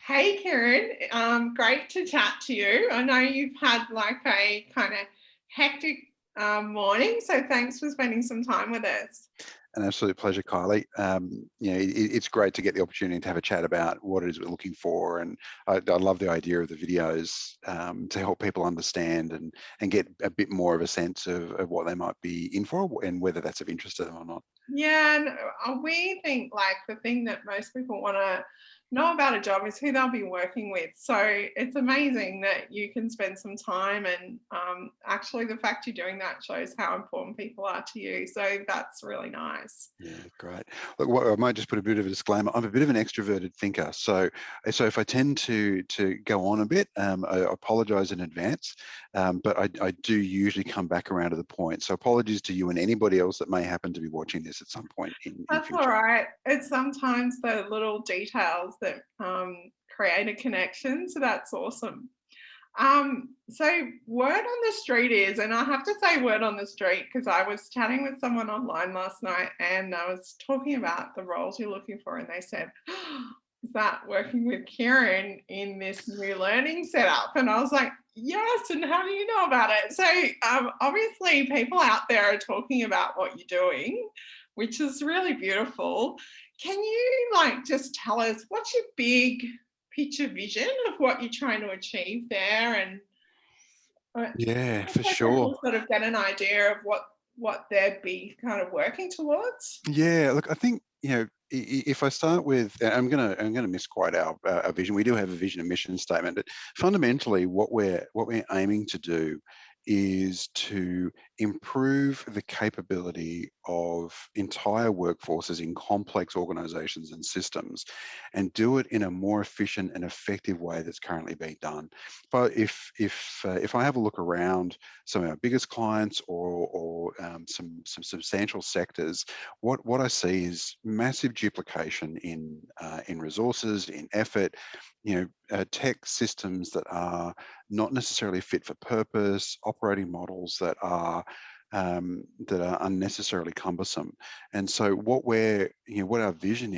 Hey, Kieran. Great to chat to you. I know you've had like a kind of hectic morning, so thanks for spending some time with us. An absolute pleasure, Kylie. It's great to get the opportunity to have a chat about what it is we're looking for, and I love the idea of the videos to help people understand and get a bit more of a sense of what they might be in for and whether that's of interest to them or not. Yeah, and we think like the thing that most people want to know about a job is who they'll be working with. So it's amazing that you can spend some time, and actually, the fact you're doing that shows how important people are to you. So that's really nice. Yeah, great. Look, I might just put a bit of a disclaimer. I'm a bit of an extroverted thinker, so if I tend to go on a bit, I apologise in advance. But I do usually come back around to the point. So apologies to you and anybody else that may happen to be watching this at some point in That's all future. right. It's sometimes the little details that create a connection. So that's awesome. So word on the street is, and I have to say word on the street because I was chatting with someone online last night and I was talking about the roles you're looking for, and they said, is that working with Kieran in this new learning setup? And I was like, yes, and how do you know about it? So obviously people out there are talking about what you're doing, which is really beautiful. Can you like just tell us what's your big picture vision of what you're trying to achieve there, and Yeah, for so sure. people sort of get an idea of what they'd be kind of working towards. Yeah, look, I think if I start with, and I'm gonna misquote our vision. We do have a vision and mission statement, but fundamentally, what we're aiming to do is to improve the capability of entire workforces in complex organizations and systems, and do it in a more efficient and effective way that's currently being done. But if I have a look around some of our biggest clients or some substantial sectors, what I see is massive duplication in resources, in effort, tech systems that are not necessarily fit for purpose, operating models that are unnecessarily cumbersome. And so what our vision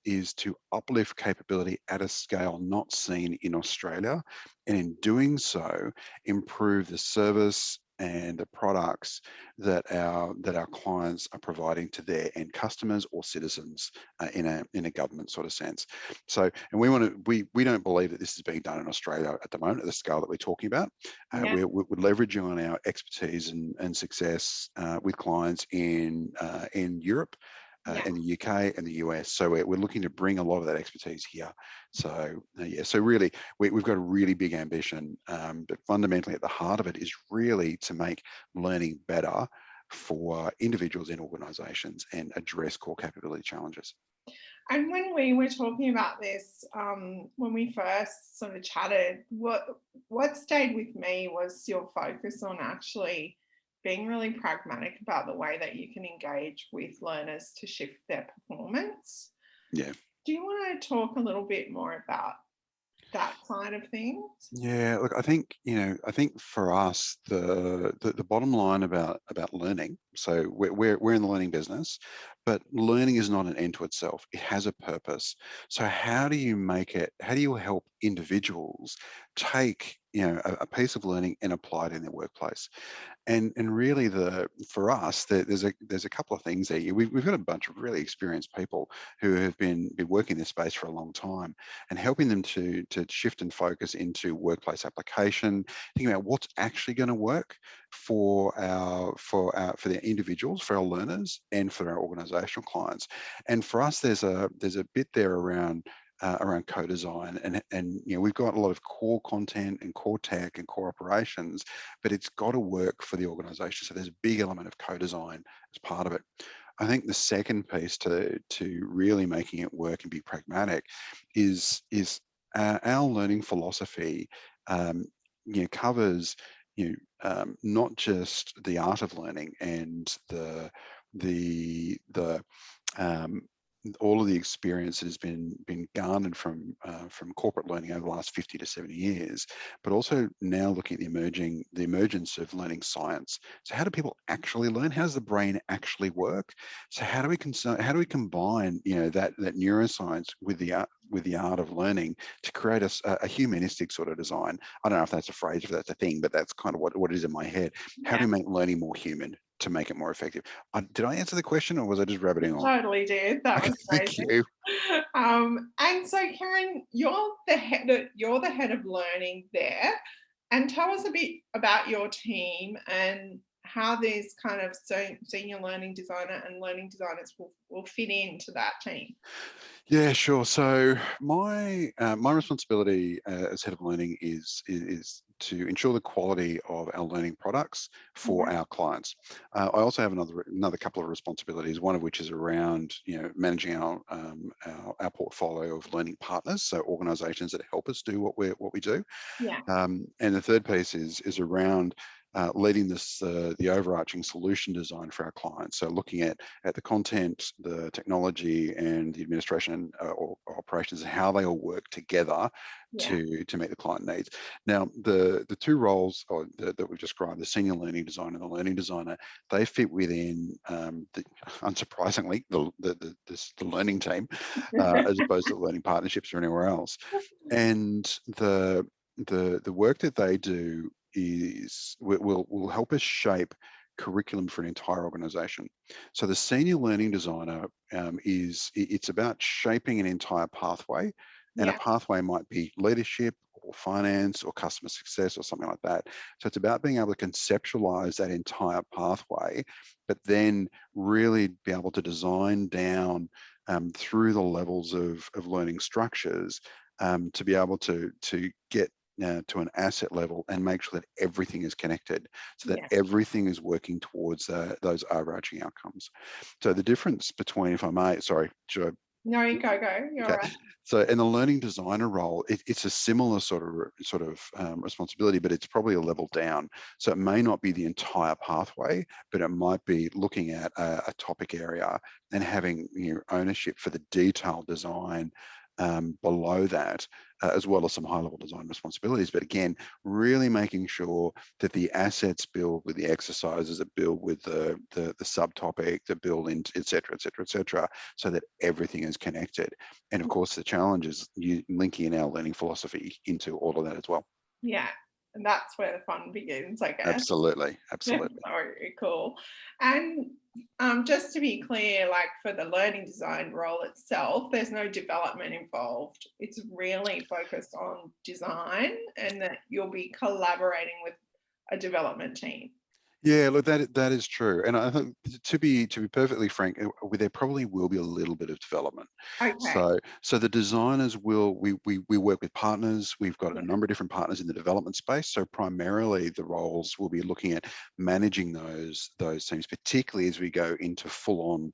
is to uplift capability at a scale not seen in Australia, and in doing so, improve the service and the products that our clients are providing to their end customers or citizens in a government sort of sense. So, and we don't believe that this is being done in Australia at the moment at the scale that we're talking about. Yeah, We're leveraging on our expertise and success with clients in Europe, yeah. in the UK and the US. So we're looking to bring a lot of that expertise here. So yeah, so really we've got a really big ambition, but fundamentally at the heart of it is really to make learning better for individuals in organisations and address core capability challenges. And when we were talking about this, when we first sort of chatted, what stayed with me was your focus on actually being really pragmatic about the way that you can engage with learners to shift their performance. Yeah. Do you want to talk a little bit more about that side of things? Yeah, look, I think for us, the bottom line about learning. So we're in the learning business, but learning is not an end to itself. It has a purpose. So how do you make it? How do you help individuals take a piece of learning and apply it in their workplace? And really, for us, there's a couple of things there. We've got a bunch of really experienced people who have been working in this space for a long time, and helping them to shift and focus into workplace application, thinking about what's actually going to work for their individuals, for our learners, and for our organizational clients. And for us, there's a bit there around co-design, and we've got a lot of core content and core tech and core operations, but it's got to work for the organization. So there's a big element of co-design as part of it. I think the second piece to really making it work and be pragmatic is our learning philosophy. Covers not just the art of learning and the um, all of the experience that has been garnered from corporate learning over the last 50 to 70 years, but also now looking at the emergence of learning science. So how do people actually learn? How does the brain actually work? So how do we combine that neuroscience with with the art of learning to create a humanistic sort of design. I don't know if that's a phrase, if that's a thing, but that's kind of what it is in my head. How do Yeah, we make learning more human to make it more effective? Did I answer the question, or was I just rabbiting on? totally did. That Okay, was thank amazing. you. And so Karen, you're the head of learning there. And tell us a bit about your team and how these kind of senior learning designer and learning designers will fit into that team. Yeah, sure. So my responsibility as head of learning is to ensure the quality of our learning products for Yeah, our clients. I also have another couple of responsibilities. One of which is around managing our portfolio of learning partners, so organisations that help us do what we do. yeah, And the third piece is around leading the overarching solution design for our clients. So looking at the content, the technology, and the administration or operations, and how they all work together yeah, to meet the client needs. Now, the two roles that we've described, the senior learning designer and the learning designer, they fit within, unsurprisingly, the learning team, as opposed to learning partnerships or anywhere else. And the work that they do will help us shape curriculum for an entire organization. So the senior learning designer it's about shaping an entire pathway, and a yeah, pathway might be leadership or finance or customer success or something like that. So it's about being able to conceptualize that entire pathway, but then really be able to design down through the levels of learning structures, to be able to get to an asset level and make sure that everything is connected, so that yeah. everything is working towards those overarching outcomes. So the difference between, if I may, sorry, should I? No, you go. You're Okay. right. So in the learning designer role, it's a similar sort of responsibility, but it's probably a level down. So it may not be the entire pathway, but it might be looking at a topic area and having ownership for the detailed design below that, as well as some high-level design responsibilities. But again, really making sure that the assets build with the exercises, that build with the subtopic, that build in, et cetera, et cetera, et cetera, so that everything is connected. And of course, the challenge is you linking in our learning philosophy into all of that as well. Yeah. And that's where the fun begins, I guess. Absolutely, absolutely. Very cool. And just to be clear, like for the learning design role itself, there's no development involved. It's really focused on design and that you'll be collaborating with a development team. Yeah, look, that is true, and I think to be perfectly frank, there probably will be a little bit of development. Okay. So the designers will we work with partners. We've got Yeah. a number of different partners in the development space. So primarily the roles will be looking at managing those teams, particularly as we go into full on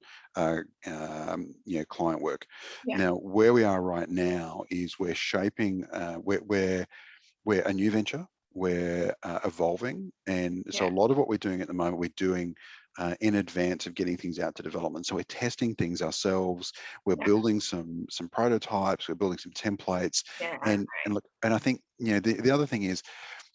client work. Yeah. Now, where we are right now is we're shaping we're a new venture. We're evolving, and so Yeah. a lot of what we're doing at the moment, we're doing in advance of getting things out to development. So we're testing things ourselves. We're Yeah. building some prototypes. We're building some templates, Yeah. and look, and I think the other thing is,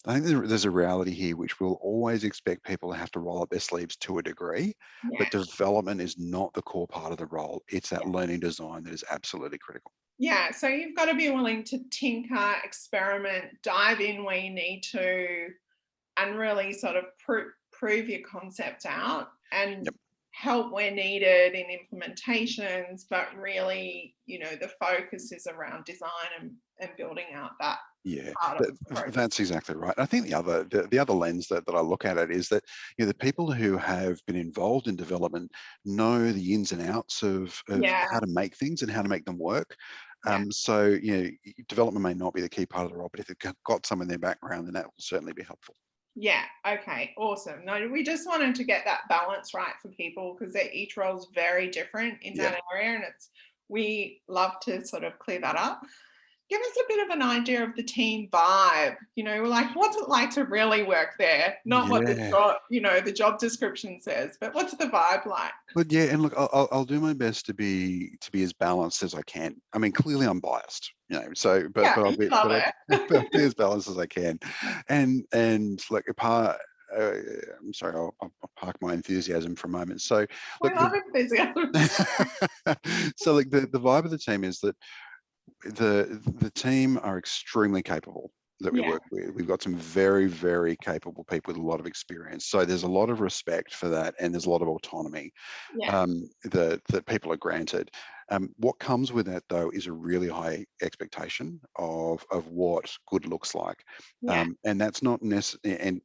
I think there's a reality here which we'll always expect people to have to roll up their sleeves to a degree, Yeah. but development is not the core part of the role. It's that Yeah. learning design that is absolutely critical. Yeah. So you've got to be willing to tinker, experiment, dive in where you need to, and really sort of prove your concept out and Yep. help where needed in implementations, but really, the focus is around design and building out that Yeah, part of the process. that's exactly right. I think the other lens that I look at it is that the people who have been involved in development know the ins and outs of Yeah, how to make things and how to make them work. yeah, So development may not be the key part of the role, but if they've got some in their background, then that will certainly be helpful. yeah. Okay, awesome. No, we just wanted to get that balance right for people because each role is very different in Yeah, that area, and we love to sort of clear that up. Give us a bit of an idea of the team vibe. Like what's it like to really work there? Not what yeah. the job description says, but what's the vibe like? But yeah, and look, I'll do my best to be as balanced as I can. I mean, clearly I'm biased, So, but Yeah, but I'll we be love but I'll, it. but I'll be as balanced as I can. And like a part, I'm sorry, I'll park my enthusiasm for a moment. So, We look, love enthusiasm. so like the vibe of the team is that the team are extremely capable that we Yeah, work with. We've got some very, very capable people with a lot of experience. So there's a lot of respect for that, and there's a lot of autonomy yeah, that people are granted. What comes with that, though, is a really high expectation of what good looks like, yeah. and that's not necessarily.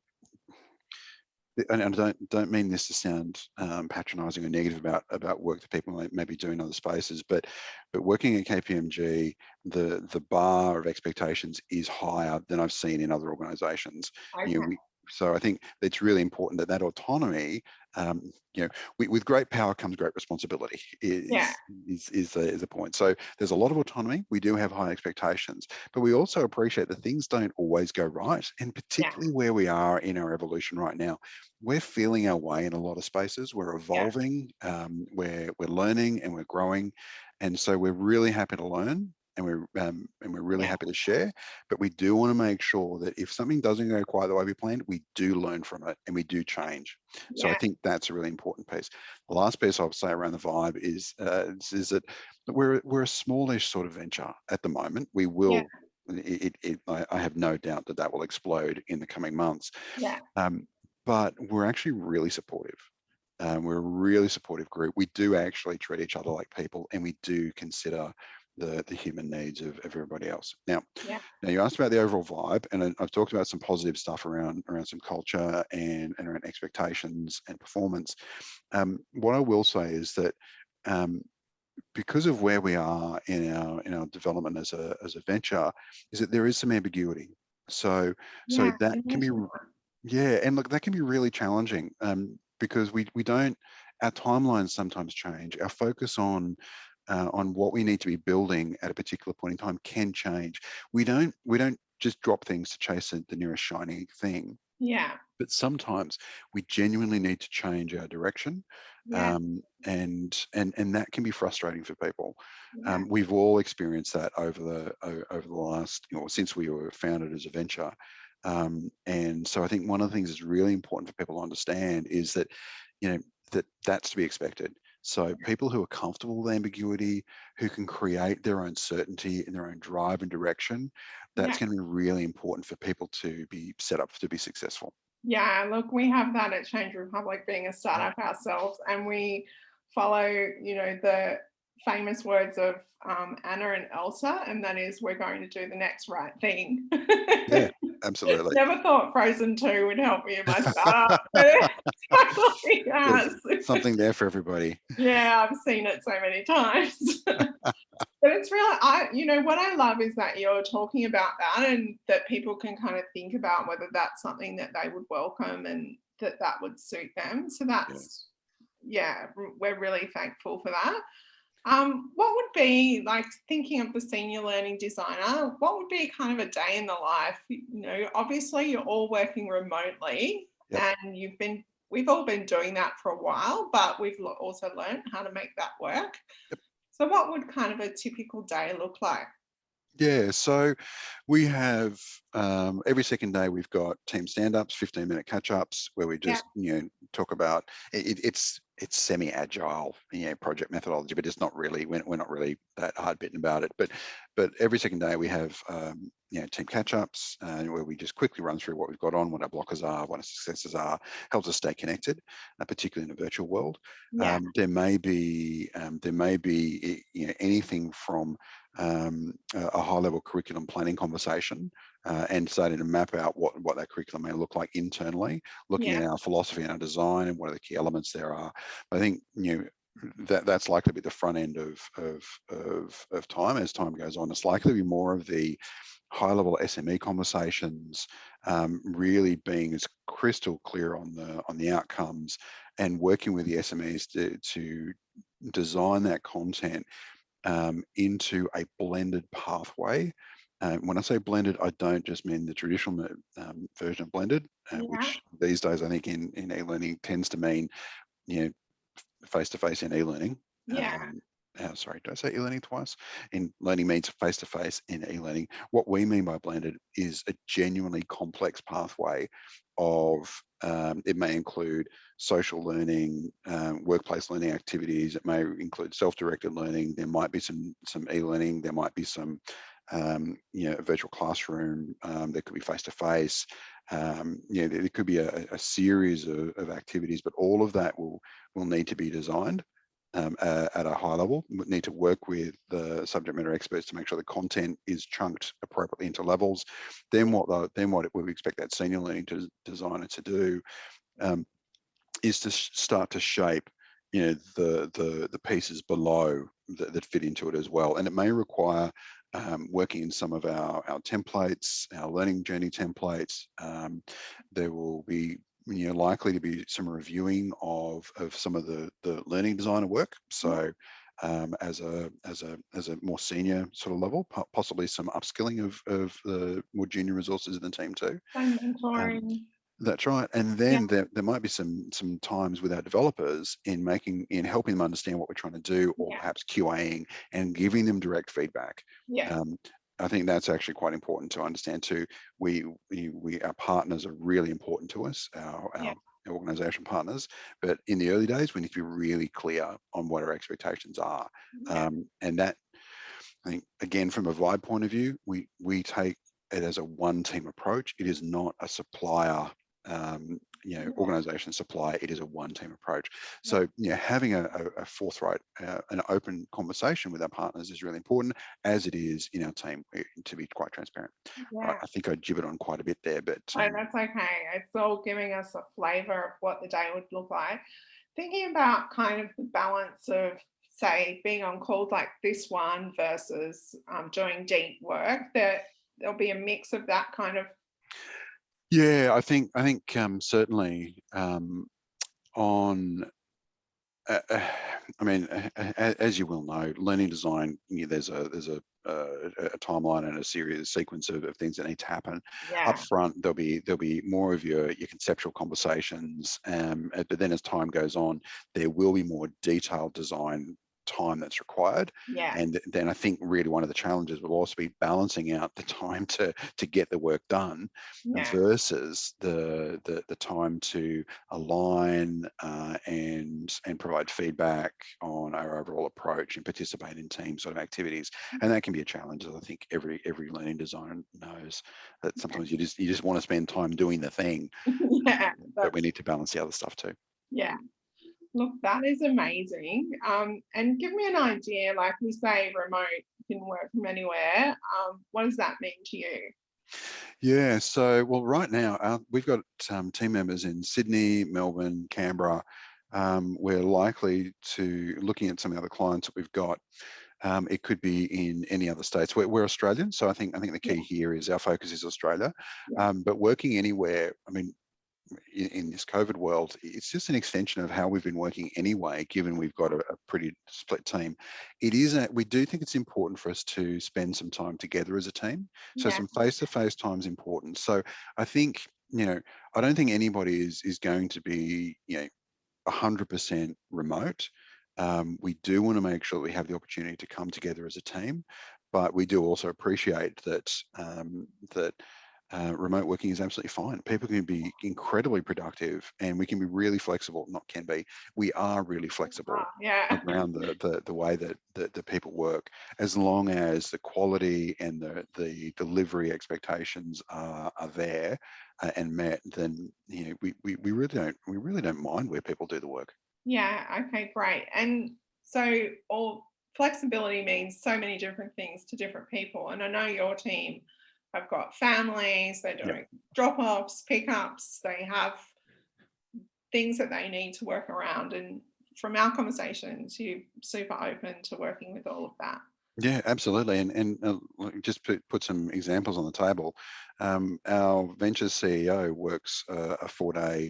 And I don't mean this to sound patronising or negative about work that people may be doing in other spaces, but working at KPMG, the bar of expectations is higher than I've seen in other organisations. You know, Okay. so I think it's really important that autonomy, with great power comes great responsibility. Yeah, Is the point. So there's a lot of autonomy. We do have high expectations, but we also appreciate that things don't always go right, and yeah, particularly where we are in our evolution right now, we're feeling our way in a lot of spaces. We're yeah, evolving, we're learning and we're growing, and so we're really happy to learn, and we're really yeah, happy to share. But we do want to make sure that if something doesn't go quite the way we planned, we do learn from it and we do change. So I yeah, think that's a really important piece. The last piece I'll say around the vibe is that we're a smallish sort of venture at the moment. We yeah, will. I have no doubt that will explode in the coming months. yeah, Um, but we're actually really supportive. We're a really supportive group. We do actually treat each other like people, and we do consider the human needs of everybody else. yeah, Now you asked about the overall vibe, and I've talked about some positive stuff around some culture and around expectations and performance. What I will say is that um, because of where we are in our development as a venture, is that there is some ambiguity. So yeah. that You can be, mentioned yeah, and look, that can be really challenging, because we don't, our timelines sometimes change. Our focus on what we need to be building at a particular point in time can change. We don't just drop things to chase the nearest shiny thing, yeah, but sometimes we genuinely need to change our direction, yeah, and that can be frustrating for people. yeah, We've all experienced that over the last, since we were founded as a venture. And so I think one of the things that's really important for people to understand is that, that's to be expected. So people who are comfortable with ambiguity, who can create their own certainty and their own drive and direction, that's yeah. going to be really important for people to be set up to be successful. Yeah, look, we have that at Change Republic being a startup ourselves, and we follow, the famous words of Anna and Elsa, and that is, we're going to do the next right thing. Yeah, absolutely. Never thought Frozen 2 would help me in my startup, but it totally There's has. something there for everybody. Yeah, I've seen it so many times. But it's really, what I love is that you're talking about that, and that people can kind of think about whether that's something that they would welcome and that would suit them. So Yeah. that's, yeah, we're really thankful for that. What would be, like, thinking of the senior learning designer, what would be kind of a day in the life? Obviously you're all working remotely, Yep. and we've all been doing that for a while, but we've also learned how to make that work. Yep. So what would kind of a typical day look like? Yeah. So we have, every second day we've got team stand-ups, 15-minute catch-ups where we Yeah, just, talk about it's semi-agile, project methodology, but it's not really, we're not really that hard bitten about it. But every second day we have, team catch-ups, where we just quickly run through what we've got on, what our blockers are, what our successes are, helps us stay connected, particularly in a virtual world. yeah, There may be anything from a high-level curriculum planning conversation, and starting to map out what that curriculum may look like internally, looking yeah, at our philosophy and our design and what are the key elements there are. I think that's likely to be the front end of time. As time goes on, it's likely to be more of the high-level SME conversations, really being as crystal clear on the outcomes, and working with the SMEs to design that content into a blended pathway. When I say blended, I don't just mean the traditional version of blended, yeah, which these days I think in e-learning tends to mean, you know, face-to-face in e-learning. yeah, Sorry, did I say e-learning twice? In learning means face-to-face in e-learning. What we mean by blended is a genuinely complex pathway of, it may include social learning, workplace learning activities. It may include self-directed learning. There might be some e-learning. There might be some virtual classroom. There could be face-to-face. There could be a series of activities, but all of that will need to be designed at a high level. We need to work with the subject matter experts to make sure the content is chunked appropriately into levels. Then what we expect that senior learning designer to do is to start to shape the pieces below that fit into it as well. And it may require working in some of our templates, our learning journey templates. There will be likely to be some reviewing of some of the learning designer work. So as a more senior sort of level, possibly some upskilling of the more junior resources in the team too. And mentoring. That's right. And then there might be some times with our developers in helping them understand what we're trying to do, or perhaps QAing and giving them direct feedback. I think that's actually quite important to understand too. Our partners are really important to us, our organization partners, but in the early days we need to be really clear on what our expectations are. And that, I think, again, from a Vibe point of view, we take it as a one team approach. It is not a supplier organization supply. It is a one team approach. So having a forthright an open conversation with our partners is really important, as it is in our team, to be quite transparent. I think I gibbered on quite a bit there, but that's okay. It's all giving us a flavor of what the day would look like. Thinking about kind of the balance of, say, being on calls like this one versus doing deep work, that there'll be a mix of that kind of. I think certainly on I mean, as you will know, learning design, there's a timeline and a sequence of things that need to happen. Up front, there'll be more of your conceptual conversations, but then as time goes on, there will be more detailed design time that's required. And then I think really one of the challenges will also be balancing out the time to get the work done versus the time to align and provide feedback on our overall approach and participate in team sort of activities. And that can be a challenge, as I think every learning designer knows, that sometimes you just want to spend time doing the thing, but we need to balance the other stuff too. Look, that is amazing. And give me an idea, like we say remote, you can work from anywhere. What does that mean to you? So, well, right now we've got team members in Sydney, Melbourne, Canberra. We're likely to, looking at some of the other clients that we've got, it could be in any other states. We're Australian, so I think the key here is our focus is Australia. But working anywhere, I mean, in this COVID world, it's just an extension of how we've been working anyway, given we've got a pretty split team. We do think it's important for us to spend some time together as a team. So some face-to-face time is important. So I think, I don't think anybody is going to be, 100% remote. We do want to make sure that we have the opportunity to come together as a team, but we do also appreciate that remote working is absolutely fine. People can be incredibly productive, and we can be really flexible. We are really flexible around the way that the people work, as long as the quality and the delivery expectations are there and met. Then we really don't mind where people do the work. Okay, great. And so all flexibility means so many different things to different people. And I know your team have got families, they're doing drop-offs, pickups, they have things that they need to work around. And from our conversations, you're super open to working with all of that. Yeah, absolutely. And just put some examples on the table. Our ventures CEO works a four-day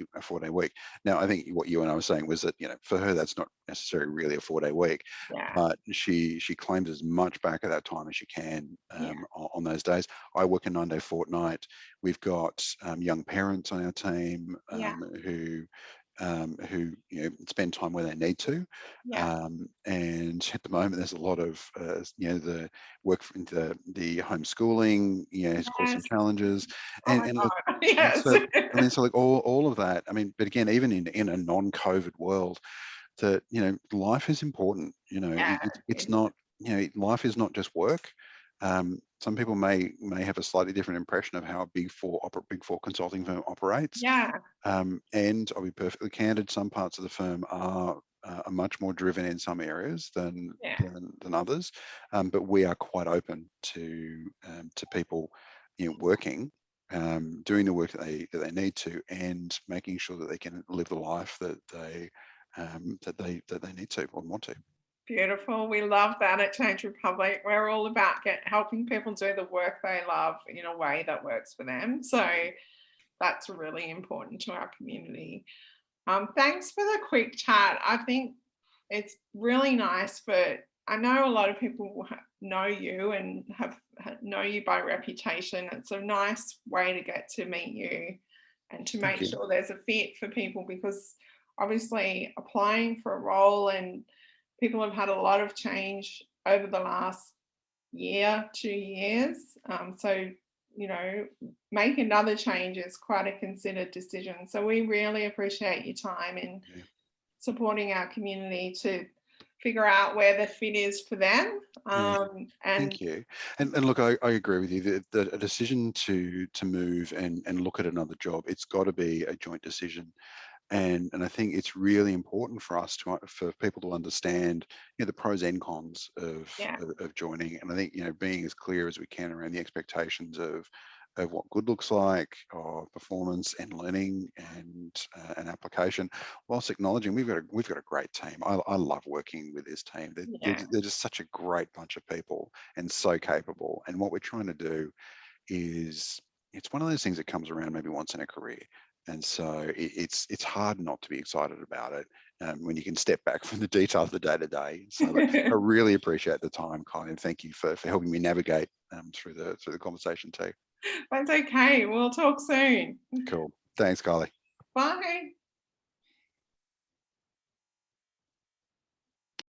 week. Now, I think what you and I were saying was that, for her, that's not necessarily really a 4-day week, but she claims as much back at that time as she can on those days. I work a 9-day fortnight. We've got young parents on our team who who spend time where they need to. Yeah. And at the moment, there's a lot of the work from the homeschooling has caused some Yes. challenges, Oh and my look, God. Yes. so so like all of that. I mean, but again, even in a non-COVID world, that life is important. Yeah. It's not, life is not just work. Some people may have a slightly different impression of how a big four consulting firm operates. Yeah. And I'll be perfectly candid, some parts of the firm are much more driven in some areas Yeah. than others, but we are quite open to people working, doing the work that they need to, and making sure that they can live the life that they need to or want to. Beautiful. We love that at Change Republic. We're all about helping people do the work they love in a way that works for them. So that's really important to our community. Thanks for the quick chat. I think it's really nice, but I know a lot of people know you and know you by reputation. It's a nice way to get to meet you and to Thank make you. sure there's a fit for people, because obviously applying for a role, and people have had a lot of change over the last year, 2 years. So, make another change is quite a considered decision. So we really appreciate your time in Yeah. supporting our community to figure out where the fit is for them. Yeah. And Thank you. And look, I agree with you that a decision to move and look at another job, it's got to be a joint decision. And I think it's really important for us for people to understand the pros and cons yeah, of joining. And I think being as clear as we can around the expectations of what good looks like, of performance and learning and an application, whilst acknowledging we've got a great team. I love working with this team. yeah, They're just such a great bunch of people and so capable. And what we're trying to do is, it's one of those things that comes around maybe once in a career. And so it's hard not to be excited about it when you can step back from the details of the day to day. So look, I really appreciate the time, Kylie, and thank you for helping me navigate through the conversation too. that's okay. We'll talk soon. Cool. Thanks, Kylie. Bye.